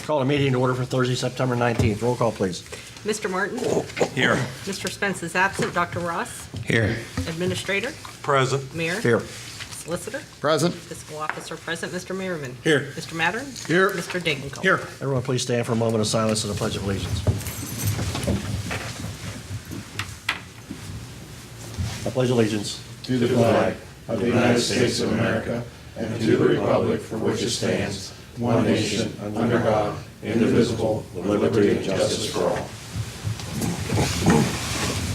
Call a meeting to order for Thursday, September 19th. Roll call, please. Mr. Martin? Here. Mr. Spence is absent. Dr. Ross? Here. Administrator? Present. Mayor? Here. Solicitor? Present. Fiscal Officer present. Mr. Merriman? Here. Mr. Mattern? Here. Mr. Degenkolb? Here. Everyone, please stand for a moment of silence and the Pledge of Allegiance. I pledge allegiance to the flag of the United States of America and to the republic for which it stands, one nation, under God, indivisible, with liberty and justice for all.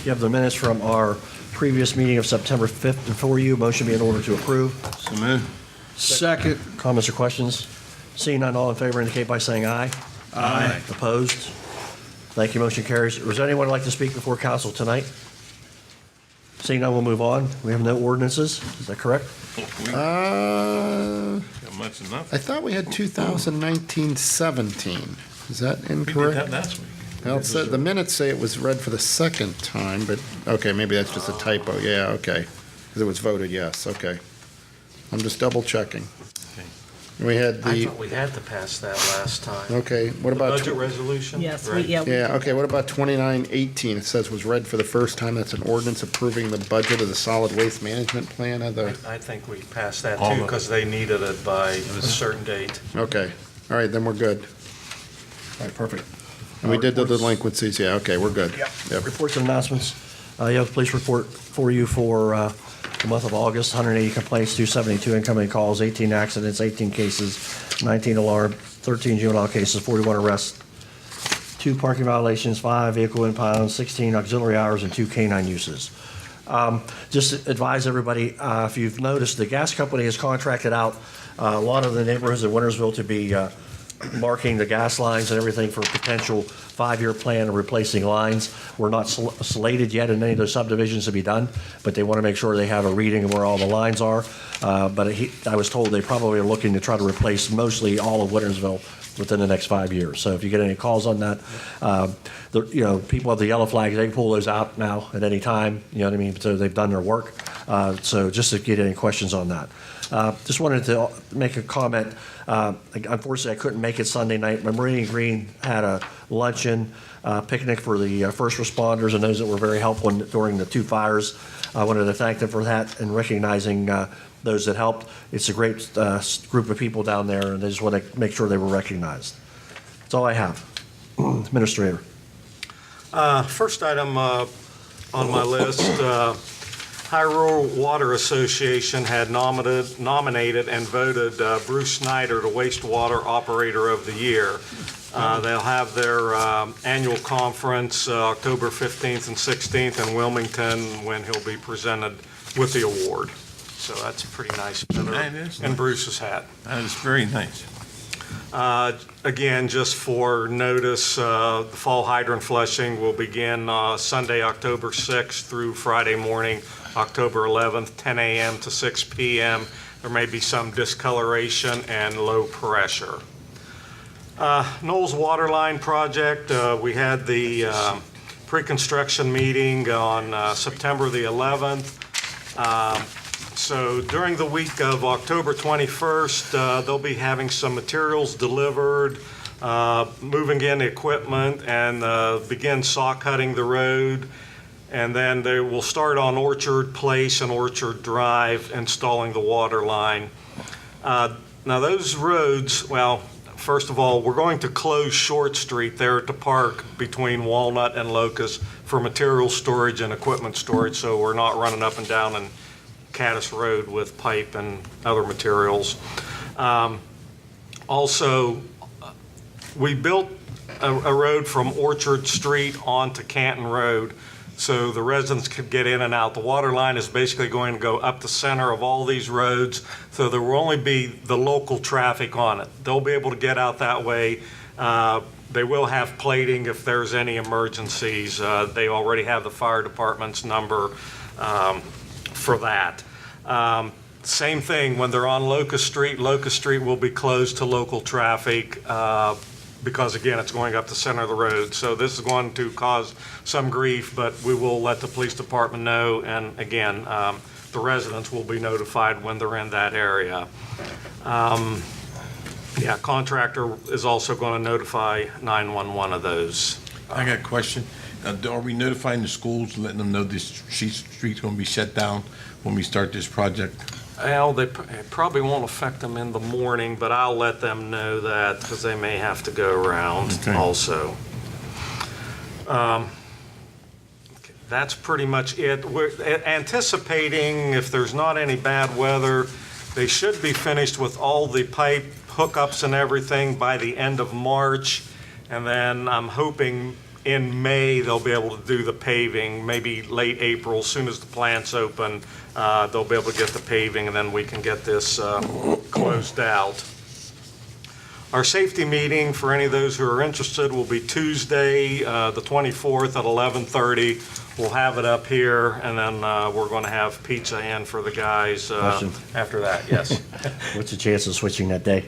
You have the minutes from our previous meeting of September 5th before you. Motion be in order to approve. So moved. Second. Comments or questions? Seeing none, all in favor indicate by saying aye. Aye. Opposed? Thank you. Motion carries. Was there anyone who'd like to speak before council tonight? Seeing none, we'll move on. We have no ordinances. Is that correct? Uh, Got much enough. I thought we had 2019-17. Is that We did that incorrect? last week. Well, the minutes say it was read for the second time, but, okay, maybe that's just a typo. Yeah, okay. Because it was voted yes, okay. I'm just double checking. Okay. We had I the, thought we had to pass that last time. okay, what about? Budget resolution? Yes, right? Yeah, okay, what about 29-18? It says was read for the first time. That's an ordinance approving the budget of the solid waste management plan of the, I think we passed that All too, of because they needed it by a certain date. okay. All right, then we're good. All right, perfect. And we did the delinquencies, yeah, okay, we're good. Yep. Reports and announcements. You have a police report for you for the month of August. 180 complaints, 272 incoming calls, 18 accidents, 18 cases, 19 alarm, 13 juvenile cases, 41 arrests, 2 parking violations, 5 vehicle impounds, 16 auxiliary hours, and 2 canine uses. Just advise everybody, if you've noticed, the gas company has contracted out a lot of the neighborhoods in Wintersville to be marking the gas lines and everything for a potential 5-year plan of replacing lines. We're not slated yet in any of those subdivisions to be done, but they want to make sure they have a reading of where all the lines are. But I was told they probably are looking to try to replace mostly all of Wintersville within the next 5 years. So if you get any calls on that, people have the yellow flags, they can pull those out now at any time, you know what I mean? So they've done their work. So just to get any questions on that. Just wanted to make a comment. Unfortunately, I couldn't make it Sunday night. Meridian Green had a luncheon, picnic for the first responders and those that were very helpful during the 2 fires. I wanted to thank them for that and recognizing those that helped. It's a great group of people down there, and I just want to make sure they were recognized. That's all I have. Administrator. First item on my list, High Rural Water Association had nominated and voted Bruce Snyder to Wastewater Operator of the Year. They'll have their annual conference October 15th and 16th in Wilmington when he'll be presented with the award. So that's pretty nice. That is And nice. Bruce's hat. That is very nice. Again, just for notice, the fall hydrant flushing will begin Sunday, October 6th through Friday morning, October 11th, 10 a.m. to 6 p.m. There may be some discoloration and low pressure. Knowles Waterline Project, we had the pre-construction meeting on September the 11th. So during the week of October 21st, they'll be having some materials delivered, moving in equipment, and begin saw cutting the road. And then they will start on Orchard Place and Orchard Drive, installing the water line. Now those roads, well, first of all, we're going to close Short Street there at the park between Walnut and Locust for material storage and equipment storage, so we're not running up and down and Caddis Road with pipe and other materials. Also, we built a road from Orchard Street onto Canton Road so the residents could get in and out. The water line is basically going to go up the center of all these roads, so there will only be the local traffic on it. They'll be able to get out that way. They will have plating if there's any emergencies. They already have the fire department's number for that. Same thing, when they're on Locust Street will be closed to local traffic because, again, it's going up the center of the road. So this is going to cause some grief, but we will let the police department know, and again, the residents will be notified when they're in that area. Yeah, contractor is also going to notify 911 of those. I got a question. Are we notifying the schools, letting them know this street's going to be shut down when we start this project? Well, it probably won't affect them in the morning, but I'll let them know that because they may have to go around Okay. also. That's pretty much it. We're anticipating, if there's not any bad weather, they should be finished with all the pipe hookups and everything by the end of March. And then I'm hoping in May, they'll be able to do the paving, maybe late April, as soon as the plant's open, they'll be able to get the paving, and then we can get this closed out. Our safety meeting, for any of those who are interested, will be Tuesday, the 24th at 11:30. We'll have it up here, and then we're going to have pizza in for the guys Question. after that, yes. What's the chance of switching that day?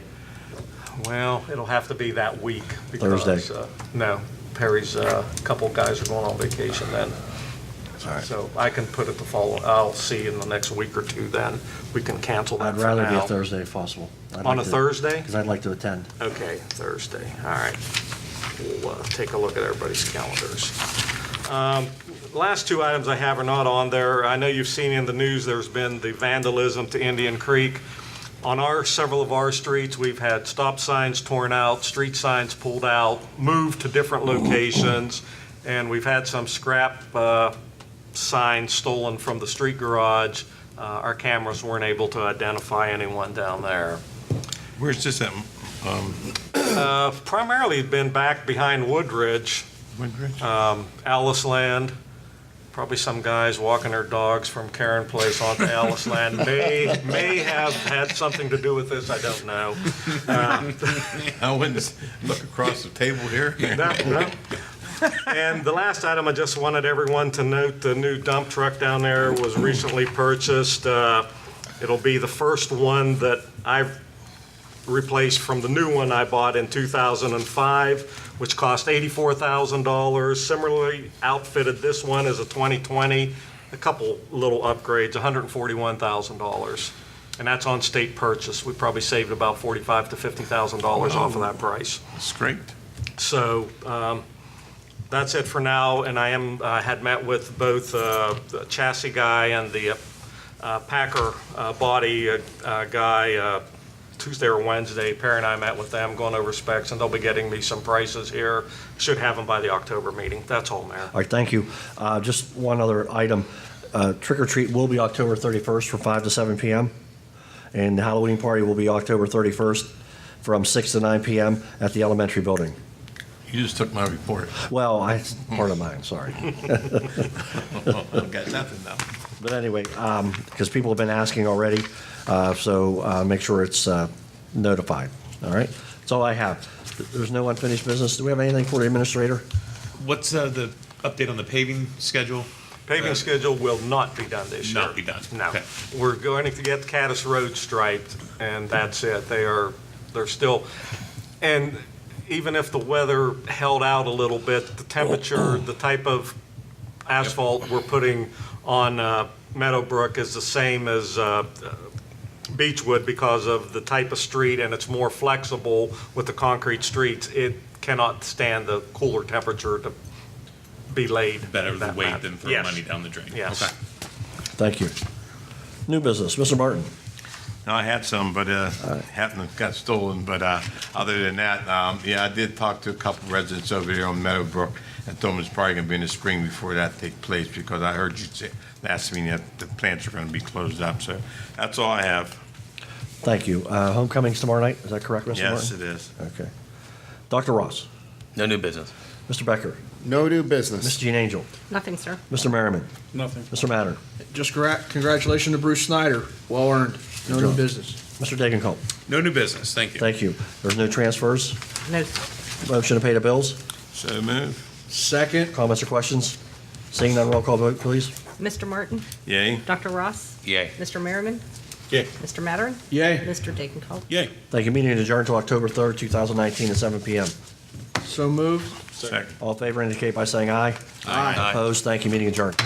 Well, it'll have to be that week. Because, Thursday. No, Perry's, a couple guys are going on vacation then. All right. So I can put it the following, I'll see in the next week or two then. We can cancel that I'd for rather be a now. Thursday if possible. On a Thursday? Because I'd like to attend. Okay, Thursday, all right. We'll take a look at everybody's calendars. Last two items I have are not on there. I know you've seen in the news, there's been the vandalism to Indian Creek. On several of our streets, we've had stop signs torn out, street signs pulled out, moved to different locations, and we've had some scrap signs stolen from the street garage. Our cameras weren't able to identify anyone down there. Where's this at? Primarily been back behind Woodridge, Woodridge? Alice Land. Probably some guys walking their dogs from Karen Place onto Alice Land may have had something to do with this, I don't know. I wouldn't look across the table here. No. And the last item, I just wanted everyone to note, the new dump truck down there was recently purchased. It'll be the first one that I've replaced from the new one I bought in 2005, which cost $84,000. Similarly outfitted, this one is a 2020, a couple little upgrades, $141,000. And that's on state purchase. We probably saved about $45,000 to $50,000 off of that price. That's great. So that's it for now, and I had met with both the chassis guy and the Packer body guy Tuesday or Wednesday. Perry and I met with them, going over specs, and they'll be getting me some prices here. Should have them by the October meeting. That's all, Mayor. All right, thank you. Just one other item. Trick or treat will be October 31st from 5 to 7 p.m. And the Halloween party will be October 31st from 6 to 9 p.m. at the elementary building. You just took my report. Well, it's part of mine, sorry. I've got nothing now. But anyway, because people have been asking already, so make sure it's notified, all right? That's all I have. There's no unfinished business. Do we have anything for the administrator? What's the update on the paving schedule? Paving schedule will not be done this year. Not be done. No. Okay. We're going to get Caddis Road striped, and that's it. They're still, and even if the weather held out a little bit, the temperature, the type of asphalt we're putting on Meadowbrook is the same as Beechwood because of the type of street, and it's more flexible with the concrete streets. It cannot stand the cooler temperature to be laid. Better to that wait matter. than throw Yes. money down the drain. Yes. Okay. Thank you. New business, Mr. Martin. No, I had some, but got stolen. But other than that, yeah, I did talk to a couple residents over here on Meadowbrook. I told them it's probably going to be in the spring before that takes place because I heard you say last meeting that the plants are going to be closed up. So that's all I have. Thank you. Homecoming's tomorrow night, is that correct, Mr. Martin? Yes, it is. Okay. Dr. Ross, No new business. Mr. Becker, No new Ms. business. Jean Angel, Nothing, sir. Mr. Merriman, Nothing. Mr. Matter, Just congratulations to Bruce Snyder. Well earned. No new job. business. Mr. Degenkolb. No new business. Thank you. Thank you. There's no transfers. No, sir. Motion to pay the bills. So move. Second. Comments or questions? Seeing none, roll call vote, please. Mr. Martin? Yay. Dr. Ross? Yay. Mr. Merriman? Yay. Mr. Mattern? Yay. Mr. Degenkolb? Yay. Thank you. Meeting adjourned until October 3rd, 2019 at 7 p.m. So moved. Second. All in favor indicate by saying aye. Aye. Opposed? Thank you. Meeting adjourned.